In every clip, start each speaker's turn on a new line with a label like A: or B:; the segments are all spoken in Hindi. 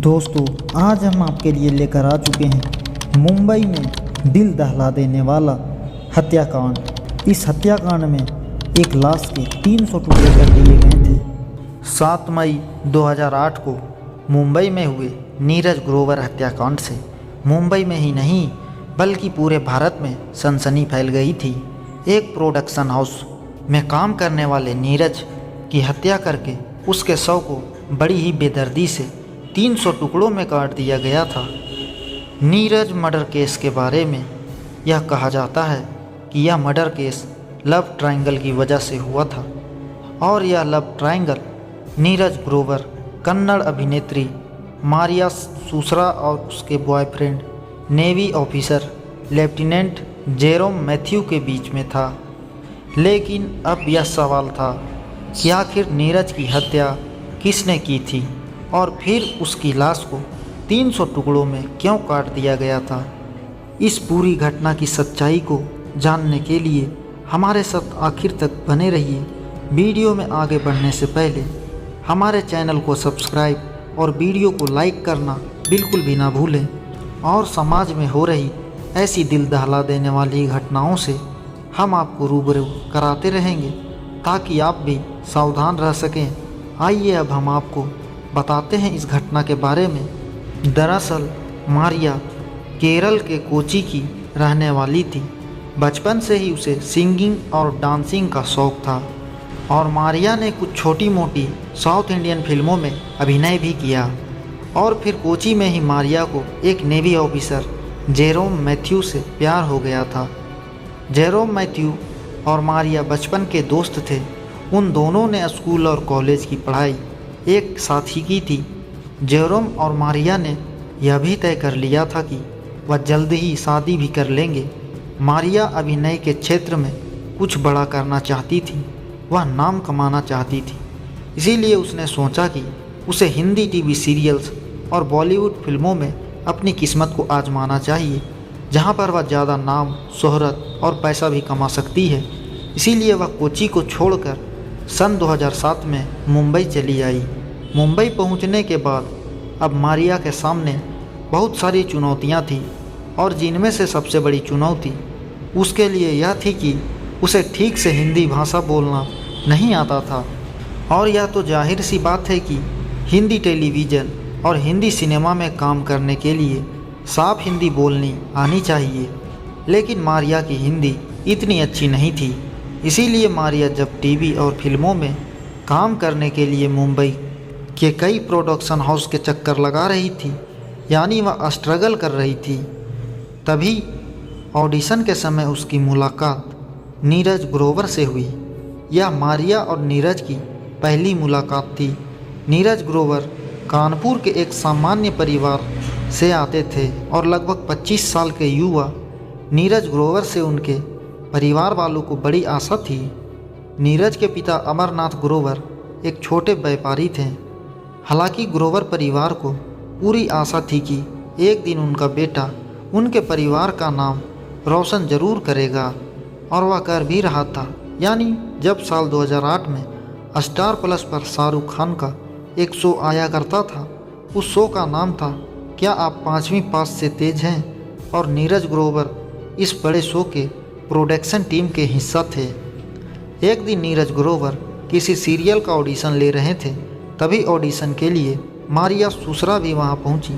A: दोस्तों, आज हम आपके लिए लेकर आ चुके हैं मुंबई में दिल दहला देने वाला हत्याकांड। इस हत्याकांड में एक लाश के 300 टुकड़े कर दिए गए थे। 7 मई 2008 को मुंबई में हुए नीरज ग्रोवर हत्याकांड से मुंबई में ही नहीं बल्कि पूरे भारत में सनसनी फैल गई थी। एक प्रोडक्शन हाउस में काम करने वाले नीरज की हत्या करके उसके शव को बड़ी ही बेदर्दी से 300 टुकड़ों में काट दिया गया था। नीरज मर्डर केस के बारे में यह कहा जाता है कि यह मर्डर केस लव ट्रायंगल की वजह से हुआ था और यह लव ट्रायंगल नीरज ग्रोवर, कन्नड़ अभिनेत्री मारिया सुसरा और उसके boyfriend navy officer lieutenant Jerome Matthew के बीच में था। लेकिन अब यह सवाल था कि आखिर नीरज की हत्या किसने की थी और फिर उसकी लाश को 300 टुकड़ों में क्यों काट दिया गया था। इस पूरी घटना की सच्चाई को जानने के लिए हमारे साथ आखिर तक बने रहिए। वीडियो में आगे बढ़ने से पहले हमारे चैनल को सब्सक्राइब और वीडियो को लाइक करना बिल्कुल भी ना भूलें और समाज में हो रही ऐसी दिल दहला देने वाली घटनाओं से हम आपको रूबरू कराते रहेंगे ताकि आप भी सावधान रह सकें। आइए अब हम आपको बताते हैं इस घटना के बारे में। दरअसल मारिया केरल के कोची की रहने वाली थी। बचपन से ही उसे सिंगिंग और डांसिंग का शौक़ था और मारिया ने कुछ छोटी मोटी साउथ इंडियन फिल्मों में अभिनय भी किया और फिर कोची में ही मारिया को एक नेवी ऑफिसर जेरोम मैथ्यू से प्यार हो गया था। जेरोम मैथ्यू और मारिया बचपन के दोस्त थे। उन दोनों ने स्कूल और कॉलेज की पढ़ाई एक साथ ही की थी। जेरोम और मारिया ने यह भी तय कर लिया था कि वह जल्द ही शादी भी कर लेंगे। मारिया अभिनय के क्षेत्र में कुछ बड़ा करना चाहती थी, वह नाम कमाना चाहती थी। इसीलिए उसने सोचा कि उसे हिंदी टीवी सीरियल्स और बॉलीवुड फिल्मों में अपनी किस्मत को आजमाना चाहिए, जहां पर वह ज़्यादा नाम, शोहरत और पैसा भी कमा सकती है। इसीलिए वह कोची को छोड़कर सन 2007 में मुंबई चली आई। मुंबई पहुंचने के बाद अब मारिया के सामने बहुत सारी चुनौतियां थीं और जिनमें से सबसे बड़ी चुनौती उसके लिए यह थी कि उसे ठीक से हिंदी भाषा बोलना नहीं आता था। और यह तो जाहिर सी बात है कि हिंदी टेलीविज़न और हिंदी सिनेमा में काम करने के लिए साफ हिंदी बोलनी आनी चाहिए, लेकिन मारिया की हिंदी इतनी अच्छी नहीं थी। इसीलिए मारिया जब टीवी और फिल्मों में काम करने के लिए मुंबई के कई प्रोडक्शन हाउस के चक्कर लगा रही थी, यानी वह स्ट्रगल कर रही थी, तभी ऑडिशन के समय उसकी मुलाकात नीरज ग्रोवर से हुई। यह मारिया और नीरज की पहली मुलाकात थी। नीरज ग्रोवर कानपुर के एक सामान्य परिवार से आते थे और लगभग 25 साल के युवा नीरज ग्रोवर से उनके परिवार वालों को बड़ी आशा थी। नीरज के पिता अमरनाथ ग्रोवर एक छोटे व्यापारी थे। हालांकि ग्रोवर परिवार को पूरी आशा थी कि एक दिन उनका बेटा उनके परिवार का नाम रोशन जरूर करेगा, और वह कर भी रहा था। यानी जब साल 2008 में स्टार प्लस पर शाहरुख खान का एक शो आया करता था, उस शो का नाम था क्या आप 5वीं पास से तेज हैं, और नीरज ग्रोवर इस बड़े शो के प्रोडक्शन टीम के हिस्सा थे। एक दिन नीरज ग्रोवर किसी सीरियल का ऑडिशन ले रहे थे, तभी ऑडिशन के लिए मारिया सुसरा भी वहां पहुंची।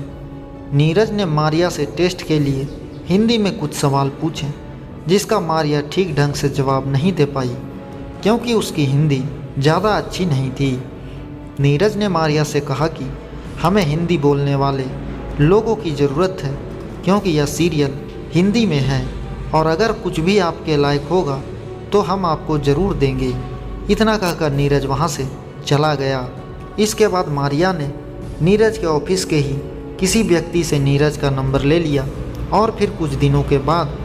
A: नीरज ने मारिया से टेस्ट के लिए हिंदी में कुछ सवाल पूछे, जिसका मारिया ठीक ढंग से जवाब नहीं दे पाई क्योंकि उसकी हिंदी ज़्यादा अच्छी नहीं थी। नीरज ने मारिया से कहा कि हमें हिंदी बोलने वाले लोगों की ज़रूरत है क्योंकि यह सीरियल हिंदी में है और अगर कुछ भी आपके लायक होगा तो हम आपको ज़रूर देंगे। इतना कहकर नीरज वहाँ से चला गया। इसके बाद मारिया ने नीरज के ऑफिस के ही किसी व्यक्ति से नीरज का नंबर ले लिया और फिर कुछ दिनों के बाद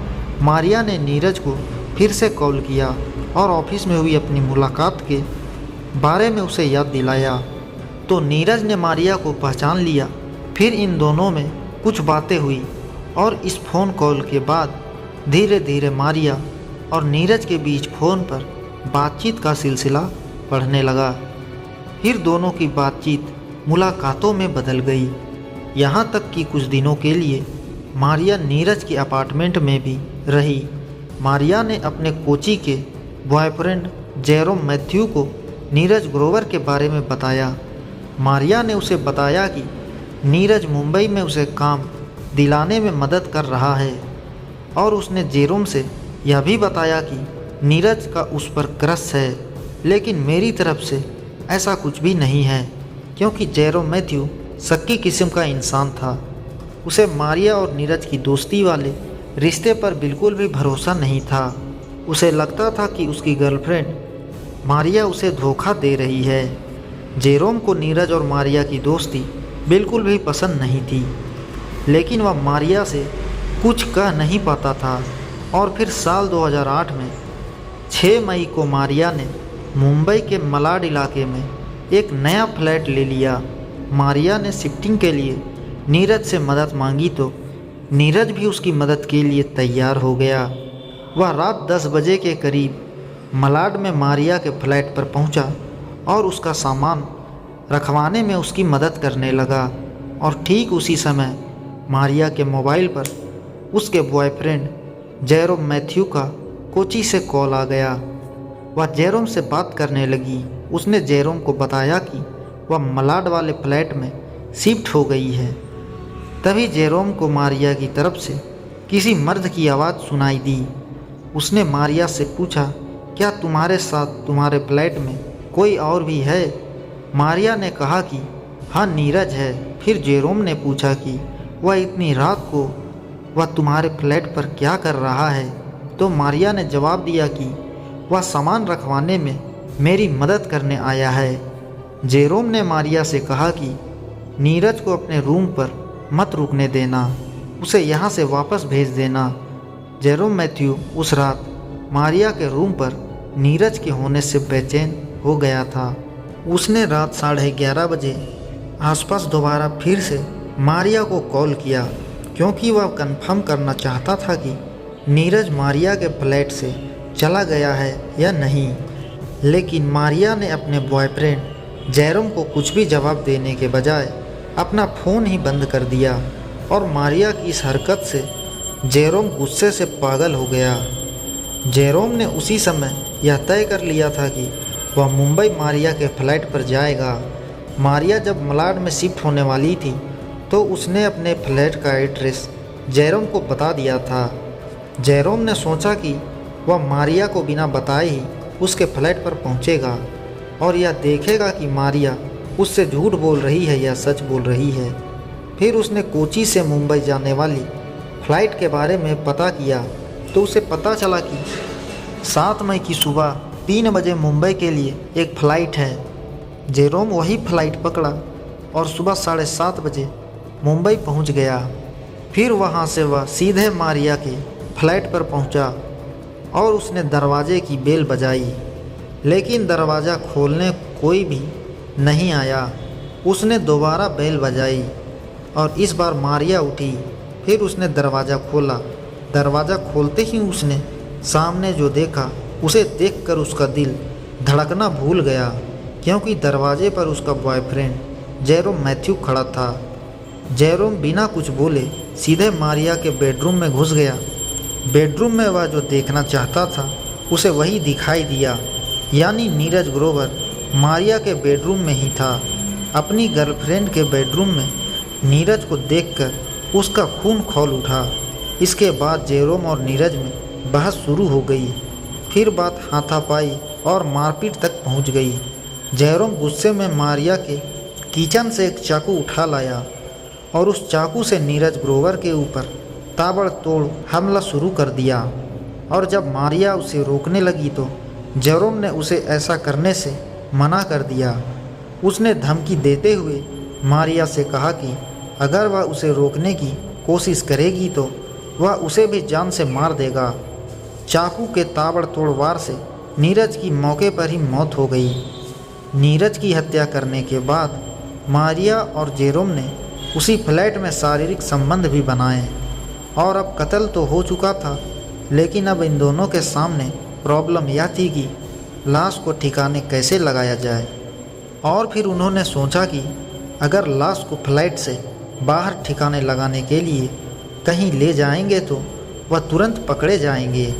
A: मारिया ने नीरज को फिर से कॉल किया और ऑफिस में हुई अपनी मुलाकात के बारे में उसे याद दिलाया। तो नीरज ने मारिया को पहचान लिया। फिर इन दोनों में कुछ बातें हुई और इस फ़ोन कॉल के बाद धीरे धीरे मारिया और नीरज के बीच फ़ोन पर बातचीत का सिलसिला बढ़ने लगा। फिर दोनों की बातचीत मुलाकातों में बदल गई यहाँ तक कि कुछ दिनों के लिए मारिया नीरज के अपार्टमेंट में भी रही। मारिया ने अपने कोची के बॉयफ्रेंड जेरोम मैथ्यू को नीरज ग्रोवर के बारे में बताया। मारिया ने उसे बताया कि नीरज मुंबई में उसे काम दिलाने में मदद कर रहा है और उसने जेरोम से यह भी बताया कि नीरज का उस पर क्रश है, लेकिन मेरी तरफ से ऐसा कुछ भी नहीं है, क्योंकि जेरोम मैथ्यू शक्की किस्म का इंसान था। उसे मारिया और नीरज की दोस्ती वाले रिश्ते पर बिल्कुल भी भरोसा नहीं था। उसे लगता था कि उसकी गर्लफ्रेंड मारिया उसे धोखा दे रही है। जेरोम को नीरज और मारिया की दोस्ती बिल्कुल भी पसंद नहीं थी, लेकिन वह मारिया से कुछ कह नहीं पाता था। और फिर साल 2008 में 6 मई को मारिया ने मुंबई के मलाड इलाके में एक नया फ्लैट ले लिया। मारिया ने शिफ्टिंग के लिए नीरज से मदद मांगी तो नीरज भी उसकी मदद के लिए तैयार हो गया। वह रात 10 बजे के करीब मलाड में मारिया के फ्लैट पर पहुंचा और उसका सामान रखवाने में उसकी मदद करने लगा। और ठीक उसी समय मारिया के मोबाइल पर उसके बॉयफ्रेंड जेरोम मैथ्यू का कोची से कॉल आ गया। वह जेरोम से बात करने लगी। उसने जेरोम को बताया कि वह मलाड वाले फ्लैट में शिफ्ट हो गई है। तभी जेरोम को मारिया की तरफ से किसी मर्द की आवाज़ सुनाई दी। उसने मारिया से पूछा, क्या तुम्हारे साथ तुम्हारे फ्लैट में कोई और भी है? मारिया ने कहा कि हाँ, नीरज है। फिर जेरोम ने पूछा कि वह इतनी रात को वह तुम्हारे फ्लैट पर क्या कर रहा है? तो मारिया ने जवाब दिया कि वह सामान रखवाने में मेरी मदद करने आया है। जेरोम ने मारिया से कहा कि नीरज को अपने रूम पर मत रुकने देना, उसे यहाँ से वापस भेज देना। जेरोम मैथ्यू उस रात मारिया के रूम पर नीरज के होने से बेचैन हो गया था। उसने रात 11:30 बजे आसपास दोबारा फिर से मारिया को कॉल किया, क्योंकि वह कंफर्म करना चाहता था कि नीरज मारिया के फ्लैट से चला गया है या नहीं। लेकिन मारिया ने अपने बॉयफ्रेंड जेरोम को कुछ भी जवाब देने के बजाय अपना फ़ोन ही बंद कर दिया। और मारिया की इस हरकत से जेरोम गुस्से से पागल हो गया। जेरोम ने उसी समय यह तय कर लिया था कि वह मुंबई मारिया के फ्लैट पर जाएगा। मारिया जब मलाड में शिफ्ट होने वाली थी तो उसने अपने फ्लैट का एड्रेस जेरोम को बता दिया था। जेरोम ने सोचा कि वह मारिया को बिना बताए ही उसके फ्लैट पर पहुंचेगा और यह देखेगा कि मारिया उससे झूठ बोल रही है या सच बोल रही है। फिर उसने कोची से मुंबई जाने वाली फ़्लाइट के बारे में पता किया तो उसे पता चला कि 7 मई की सुबह 3 बजे मुंबई के लिए एक फ़्लाइट है। जेरोम वही फ़्लाइट पकड़ा और सुबह 7:30 बजे मुंबई पहुंच गया। फिर वहां से वह सीधे मारिया के फ्लैट पर पहुंचा और उसने दरवाजे की बेल बजाई, लेकिन दरवाज़ा खोलने कोई भी नहीं आया। उसने दोबारा बेल बजाई और इस बार मारिया उठी। फिर उसने दरवाज़ा खोला। दरवाज़ा खोलते ही उसने सामने जो देखा उसे देखकर उसका दिल धड़कना भूल गया, क्योंकि दरवाजे पर उसका बॉयफ्रेंड जेरोम मैथ्यू खड़ा था। जेरोम बिना कुछ बोले सीधे मारिया के बेडरूम में घुस गया। बेडरूम में वह जो देखना चाहता था उसे वही दिखाई दिया, यानी नीरज ग्रोवर मारिया के बेडरूम में ही था। अपनी गर्लफ्रेंड के बेडरूम में नीरज को देखकर उसका खून खौल उठा। इसके बाद जेरोम और नीरज में बहस शुरू हो गई। फिर बात हाथापाई और मारपीट तक पहुंच गई। जेरोम गुस्से में मारिया के किचन से एक चाकू उठा लाया और उस चाकू से नीरज ग्रोवर के ऊपर ताबड़तोड़ हमला शुरू कर दिया। और जब मारिया उसे रोकने लगी तो जेरोम ने उसे ऐसा करने से मना कर दिया। उसने धमकी देते हुए मारिया से कहा कि अगर वह उसे रोकने की कोशिश करेगी तो वह उसे भी जान से मार देगा। चाकू के ताबड़तोड़ वार से नीरज की मौके पर ही मौत हो गई। नीरज की हत्या करने के बाद मारिया और जेरोम ने उसी फ्लैट में शारीरिक संबंध भी बनाए और अब कत्ल तो हो चुका था, लेकिन अब इन दोनों के सामने प्रॉब्लम यह थी कि लाश को ठिकाने कैसे लगाया जाए। और फिर उन्होंने सोचा कि अगर लाश को फ्लाइट से बाहर ठिकाने लगाने के लिए कहीं ले जाएंगे तो वह तुरंत पकड़े जाएंगे।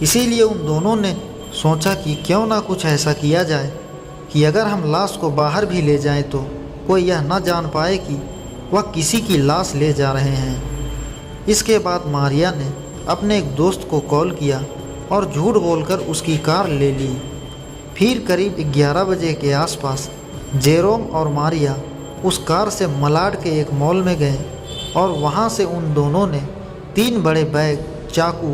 A: इसीलिए उन दोनों ने सोचा कि क्यों ना कुछ ऐसा किया जाए कि अगर हम लाश को बाहर भी ले जाएं तो कोई यह न जान पाए कि वह किसी की लाश ले जा रहे हैं। इसके बाद मारिया ने अपने एक दोस्त को कॉल किया और झूठ बोलकर उसकी कार ले ली। फिर करीब 11 बजे के आसपास जेरोम और मारिया उस कार से मलाड के एक मॉल में गए और वहां से उन दोनों ने 3 बड़े बैग, चाकू,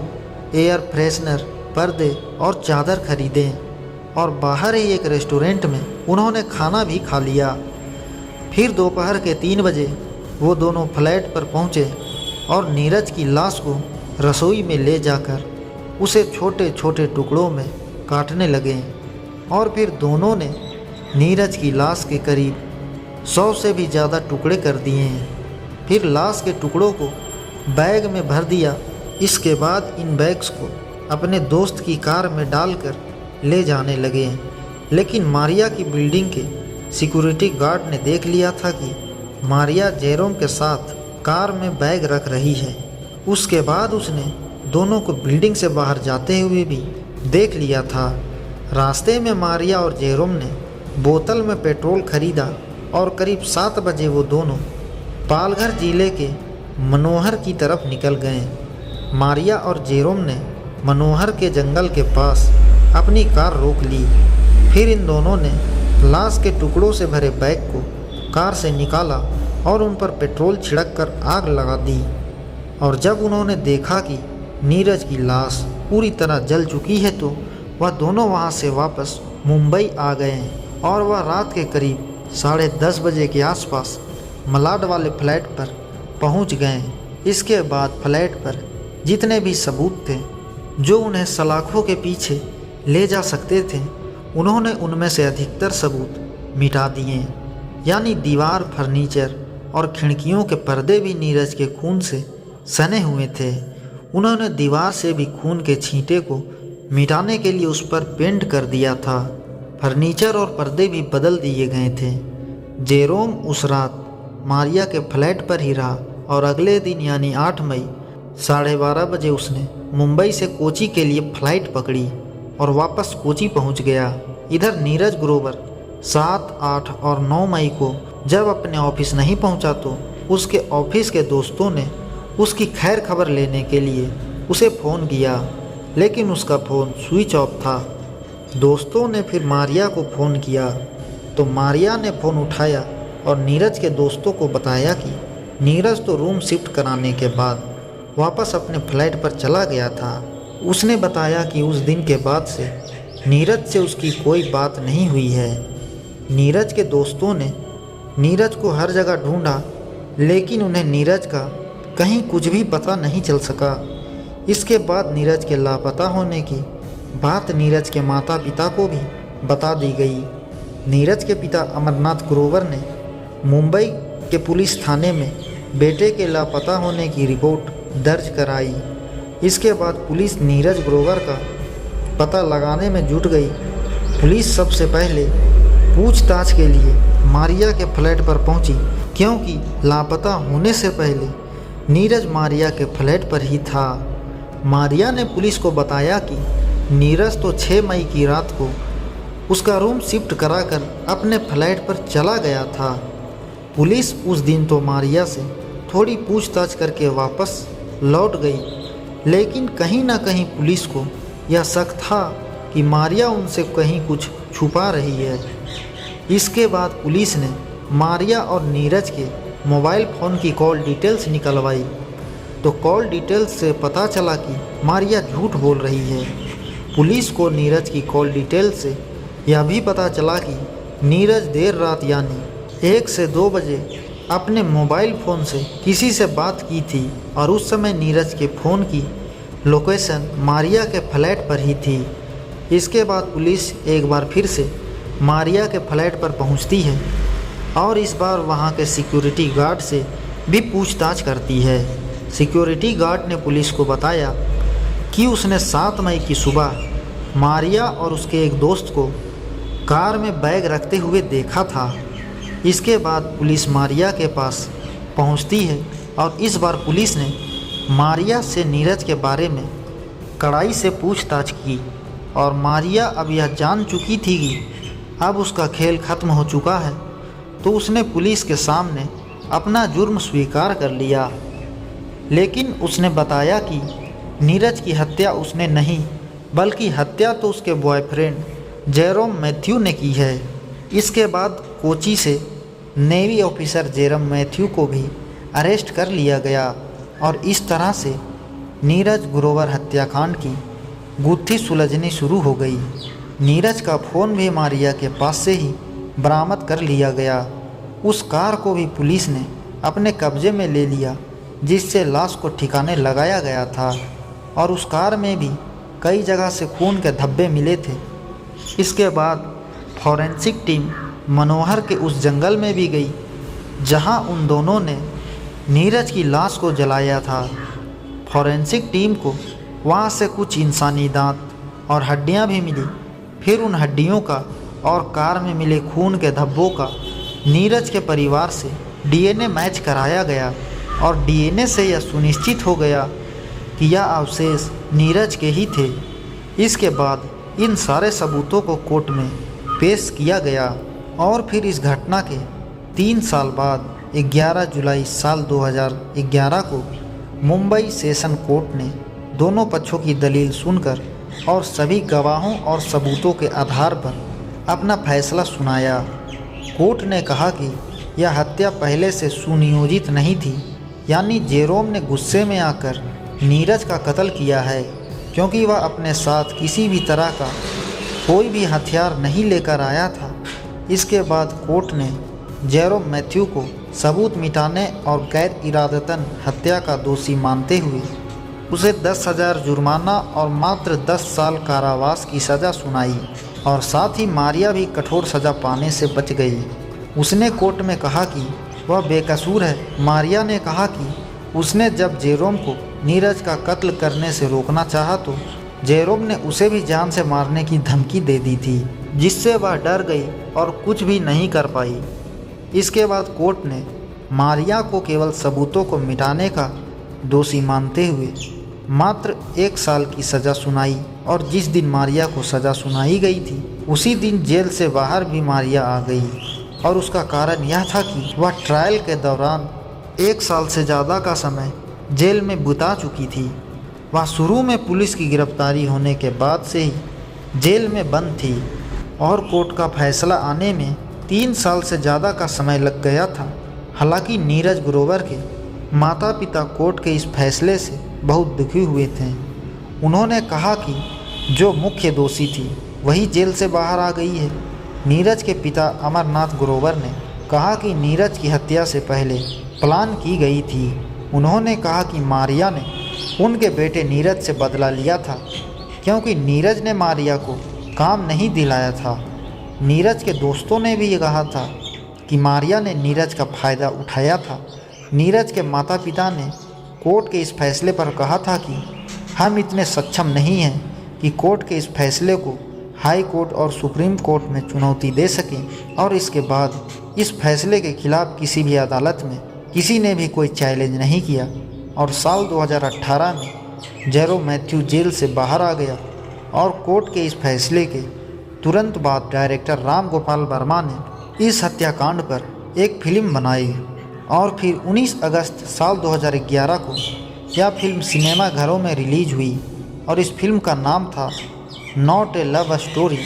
A: एयर फ्रेशनर, पर्दे और चादर खरीदे और बाहर ही एक रेस्टोरेंट में उन्होंने खाना भी खा लिया। फिर दोपहर के 3 बजे वो दोनों फ्लैट पर पहुँचे और नीरज की लाश को रसोई में ले जाकर उसे छोटे छोटे टुकड़ों में काटने लगे और फिर दोनों ने नीरज की लाश के करीब 100 से भी ज़्यादा टुकड़े कर दिए हैं। फिर लाश के टुकड़ों को बैग में भर दिया। इसके बाद इन बैग्स को अपने दोस्त की कार में डालकर ले जाने लगे, लेकिन मारिया की बिल्डिंग के सिक्योरिटी गार्ड ने देख लिया था कि मारिया जेरोम के साथ कार में बैग रख रही है। उसके बाद उसने दोनों को बिल्डिंग से बाहर जाते हुए भी देख लिया था। रास्ते में मारिया और जेरोम ने बोतल में पेट्रोल खरीदा और करीब 7 बजे वो दोनों पालघर जिले के मनोहर की तरफ निकल गए। मारिया और जेरोम ने मनोहर के जंगल के पास अपनी कार रोक ली। फिर इन दोनों ने लाश के टुकड़ों से भरे बैग को कार से निकाला और उन पर पेट्रोल छिड़क कर आग लगा दी। और जब उन्होंने देखा कि नीरज की लाश पूरी तरह जल चुकी है तो वह दोनों वहां से वापस मुंबई आ गए और वह रात के करीब 10:30 बजे के आसपास मलाड वाले फ्लैट पर पहुंच गए। इसके बाद फ्लैट पर जितने भी सबूत थे जो उन्हें सलाखों के पीछे ले जा सकते थे, उन्होंने उनमें से अधिकतर सबूत मिटा दिए। यानी दीवार, फर्नीचर और खिड़कियों के पर्दे भी नीरज के खून से सने हुए थे। उन्होंने दीवार से भी खून के छींटे को मिटाने के लिए उस पर पेंट कर दिया था। फर्नीचर और पर्दे भी बदल दिए गए थे। जेरोम उस रात मारिया के फ्लैट पर ही रहा और अगले दिन यानी 8 मई 12:30 बजे उसने मुंबई से कोची के लिए फ्लाइट पकड़ी और वापस कोची पहुंच गया। इधर नीरज ग्रोवर 7, 8 और 9 मई को जब अपने ऑफिस नहीं पहुंचा तो उसके ऑफिस के दोस्तों ने उसकी खैर खबर लेने के लिए उसे फ़ोन किया, लेकिन उसका फ़ोन स्विच ऑफ था। दोस्तों ने फिर मारिया को फ़ोन किया तो मारिया ने फ़ोन उठाया और नीरज के दोस्तों को बताया कि नीरज तो रूम शिफ्ट कराने के बाद वापस अपने फ्लैट पर चला गया था। उसने बताया कि उस दिन के बाद से नीरज से उसकी कोई बात नहीं हुई है। नीरज के दोस्तों ने नीरज को हर जगह ढूंढा, लेकिन उन्हें नीरज का कहीं कुछ भी पता नहीं चल सका। इसके बाद नीरज के लापता होने की बात नीरज के माता पिता को भी बता दी गई। नीरज के पिता अमरनाथ ग्रोवर ने मुंबई के पुलिस थाने में बेटे के लापता होने की रिपोर्ट दर्ज कराई। इसके बाद पुलिस नीरज ग्रोवर का पता लगाने में जुट गई। पुलिस सबसे पहले पूछताछ के लिए मारिया के फ्लैट पर पहुंची, क्योंकि लापता होने से पहले नीरज मारिया के फ्लैट पर ही था। मारिया ने पुलिस को बताया कि नीरज तो 6 मई की रात को उसका रूम शिफ्ट कराकर अपने फ्लैट पर चला गया था। पुलिस उस दिन तो मारिया से थोड़ी पूछताछ करके वापस लौट गई, लेकिन कहीं ना कहीं पुलिस को यह शक था कि मारिया उनसे कहीं कुछ छुपा रही है। इसके बाद पुलिस ने मारिया और नीरज के मोबाइल फ़ोन की कॉल डिटेल्स निकलवाई तो कॉल डिटेल्स से पता चला कि मारिया झूठ बोल रही है। पुलिस को नीरज की कॉल डिटेल्स से यह भी पता चला कि नीरज देर रात यानी 1 से 2 बजे अपने मोबाइल फ़ोन से किसी से बात की थी और उस समय नीरज के फ़ोन की लोकेशन मारिया के फ्लैट पर ही थी। इसके बाद पुलिस एक बार फिर से मारिया के फ्लैट पर पहुंचती है और इस बार वहां के सिक्योरिटी गार्ड से भी पूछताछ करती है। सिक्योरिटी गार्ड ने पुलिस को बताया कि उसने 7 मई की सुबह मारिया और उसके एक दोस्त को कार में बैग रखते हुए देखा था। इसके बाद पुलिस मारिया के पास पहुंचती है और इस बार पुलिस ने मारिया से नीरज के बारे में कड़ाई से पूछताछ की और मारिया अब यह जान चुकी थी कि अब उसका खेल खत्म हो चुका है, तो उसने पुलिस के सामने अपना जुर्म स्वीकार कर लिया। लेकिन उसने बताया कि नीरज की हत्या उसने नहीं, बल्कि हत्या तो उसके बॉयफ्रेंड जेरोम मैथ्यू ने की है। इसके बाद कोची से नेवी ऑफिसर जेरोम मैथ्यू को भी अरेस्ट कर लिया गया और इस तरह से नीरज ग्रोवर हत्याकांड की गुत्थी सुलझनी शुरू हो गई। नीरज का फ़ोन भी मारिया के पास से ही बरामद कर लिया गया। उस कार को भी पुलिस ने अपने कब्जे में ले लिया जिससे लाश को ठिकाने लगाया गया था, और उस कार में भी कई जगह से खून के धब्बे मिले थे। इसके बाद फॉरेंसिक टीम मनोहर के उस जंगल में भी गई जहां उन दोनों ने नीरज की लाश को जलाया था। फॉरेंसिक टीम को वहां से कुछ इंसानी दांत और हड्डियां भी मिली। फिर उन हड्डियों का और कार में मिले खून के धब्बों का नीरज के परिवार से डीएनए मैच कराया गया और डीएनए से यह सुनिश्चित हो गया कि यह अवशेष नीरज के ही थे। इसके बाद इन सारे सबूतों को कोर्ट में पेश किया गया और फिर इस घटना के 3 साल बाद 11 जुलाई साल 2011 को मुंबई सेशन कोर्ट ने दोनों पक्षों की दलील सुनकर और सभी गवाहों और सबूतों के आधार पर अपना फैसला सुनाया। कोर्ट ने कहा कि यह हत्या पहले से सुनियोजित नहीं थी, यानी जेरोम ने गुस्से में आकर नीरज का कत्ल किया है, क्योंकि वह अपने साथ किसी भी तरह का कोई भी हथियार नहीं लेकर आया था। इसके बाद कोर्ट ने जेरोम मैथ्यू को सबूत मिटाने और गैर इरादतन हत्या का दोषी मानते हुए उसे 10,000 जुर्माना और मात्र 10 साल कारावास की सज़ा सुनाई, और साथ ही मारिया भी कठोर सज़ा पाने से बच गई। उसने कोर्ट में कहा कि वह बेकसूर है। मारिया ने कहा कि उसने जब जेरोम को नीरज का कत्ल करने से रोकना चाहा तो जेरोम ने उसे भी जान से मारने की धमकी दे दी थी, जिससे वह डर गई और कुछ भी नहीं कर पाई। इसके बाद कोर्ट ने मारिया को केवल सबूतों को मिटाने का दोषी मानते हुए मात्र 1 साल की सज़ा सुनाई, और जिस दिन मारिया को सज़ा सुनाई गई थी उसी दिन जेल से बाहर भी मारिया आ गई, और उसका कारण यह था कि वह ट्रायल के दौरान 1 साल से ज़्यादा का समय जेल में बिता चुकी थी। वह शुरू में पुलिस की गिरफ्तारी होने के बाद से ही जेल में बंद थी और कोर्ट का फैसला आने में 3 साल से ज़्यादा का समय लग गया था। हालांकि नीरज ग्रोवर के माता पिता कोर्ट के इस फैसले से बहुत दुखी हुए थे। उन्होंने कहा कि जो मुख्य दोषी थी वही जेल से बाहर आ गई है। नीरज के पिता अमरनाथ ग्रोवर ने कहा कि नीरज की हत्या से पहले प्लान की गई थी। उन्होंने कहा कि मारिया ने उनके बेटे नीरज से बदला लिया था, क्योंकि नीरज ने मारिया को काम नहीं दिलाया था। नीरज के दोस्तों ने भी ये कहा था कि मारिया ने नीरज का फ़ायदा उठाया था। नीरज के माता पिता ने कोर्ट के इस फैसले पर कहा था कि हम इतने सक्षम नहीं हैं कि कोर्ट के इस फैसले को हाई कोर्ट और सुप्रीम कोर्ट में चुनौती दे सकें, और इसके बाद इस फैसले के खिलाफ किसी भी अदालत में किसी ने भी कोई चैलेंज नहीं किया। और साल 2018 में जेरोम मैथ्यू जेल से बाहर आ गया, और कोर्ट के इस फैसले के तुरंत बाद डायरेक्टर राम गोपाल वर्मा ने इस हत्याकांड पर एक फिल्म बनाई, और फिर 19 अगस्त साल 2011 को यह फिल्म सिनेमा घरों में रिलीज हुई, और इस फिल्म का नाम था not a love story.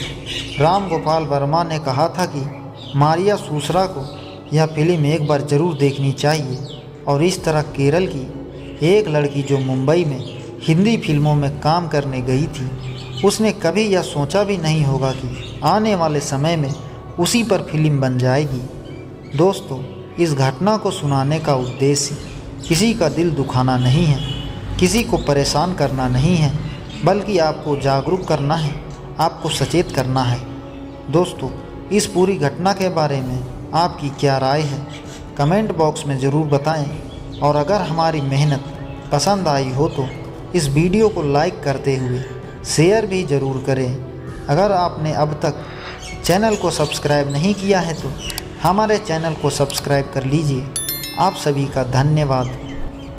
A: Ram Gopal Verma ने कहा था कि मारिया सूसरा को यह फिल्म एक बार ज़रूर देखनी चाहिए, और इस तरह केरल की एक लड़की जो मुंबई में हिंदी फिल्मों में काम करने गई थी, उसने कभी यह सोचा भी नहीं होगा कि आने वाले समय में उसी पर फिल्म बन जाएगी। दोस्तों, इस घटना को सुनाने का उद्देश्य किसी का दिल दुखाना नहीं है, किसी को परेशान करना नहीं है, बल्कि आपको जागरूक करना है, आपको सचेत करना है। दोस्तों, इस पूरी घटना के बारे में आपकी क्या राय है, कमेंट बॉक्स में ज़रूर बताएं, और अगर हमारी मेहनत पसंद आई हो तो इस वीडियो को लाइक करते हुए शेयर भी ज़रूर करें। अगर आपने अब तक चैनल को सब्सक्राइब नहीं किया है तो हमारे चैनल को सब्सक्राइब कर लीजिए। आप सभी का धन्यवाद।